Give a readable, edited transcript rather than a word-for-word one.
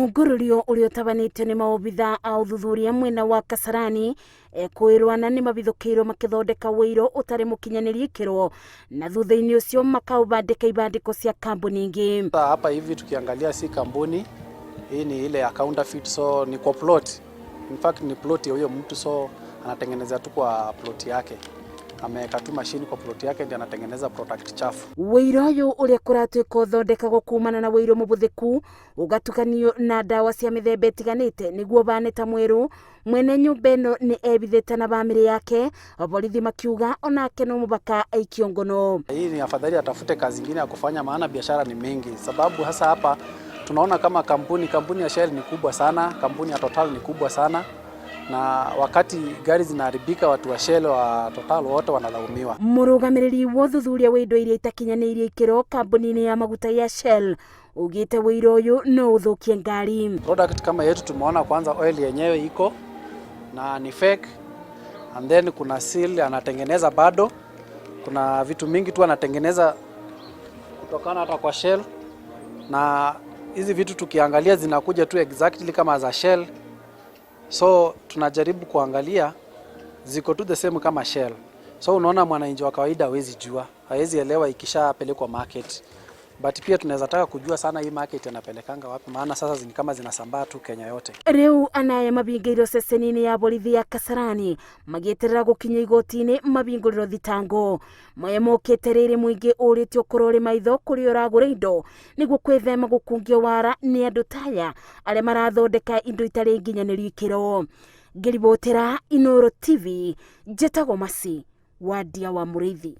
Mũngũrũrio ũrĩa ũtabanĩtio nĩ maobitha a ũthuthuria mwena wa Kasarani Ekũĩrwo na nĩ mabithũkĩirwo makĩthondeka ũiro ũtarĩ mũkinyanĩrie ikĩro na thutha-inĩ ũcio makaubandĩka ibandĩko cia kambuni ingi. Hapa hivi tukiangalia si kambuni, hii ni ile ya counterfeit, so ni kwa plot. In fact ni plot ya huyo mtu, so anatengeneza tu kwa plot yake. Ameweka tu mashini kwa plot yake ndio anatengeneza product chafu. Ũiro ũyũ ũrĩa kũratuĩka ũthondekagwo kumana na ũiro mũbũthĩku ũgatukanio na ndawa cia mĩthemba ĩtiganĩte nĩguo bane ta mwerũ. Mwene nyũmba ĩno nĩ ebithĩte na bamĩrĩ yake, borithi makiuga onake no mũbaka aikio ngono. Hii ni afadhali atafute kazi nyingine ya kufanya, maana biashara ni mengi. Sababu hasa hapa tunaona kama kampuni ya Shell ni kubwa sana, kampuni ya Total ni kubwa sana. Na wakati gari zinaharibika watu wa Shell wa Total wote wanalaumiwa. Mũrũgamĩrĩri wa ũthuthuria wa indo iria itakinyanĩirie ikĩro kambuni-inĩ ya maguta ya Shell ugĩte ũiro ũyũ no ũthũkie ngari. Product kama yetu tumeona kwanza oil yenyewe iko na ni fake, and then kuna seal anatengeneza bado, kuna vitu mingi tu anatengeneza kutokana hata kwa Shell, na hizi vitu tukiangalia zinakuja tu exactly kama za Shell. So tunajaribu kuangalia ziko tu the same kama Shell. So unaona mwananchi wa kawaida hawezi jua, hawezi elewa ikishapelekwa market. But pia tunaweza taka kujua sana hii market inapelekanga wapi, maana sasa kama zinasambaa tu Kenya yote. Rĩu anaya mabingĩirwo ceceni-inĩ ya borithi ya Kasarani magĩeterera gũkinya igoti-inĩ mabingũrĩrwo thitango. Maya mokĩte rĩrĩ mũingĩ ũrĩtio kũrora maitho kũrĩa ũragũra indo nĩguo kwĩthema gũkungio wara nĩ andũ taya arĩa marathondeka indo itarĩ nginyanĩru ikĩro. Ngĩribotera Inoro TV, njĩtagwo Masi wa Ndia wa Mũrĩithi.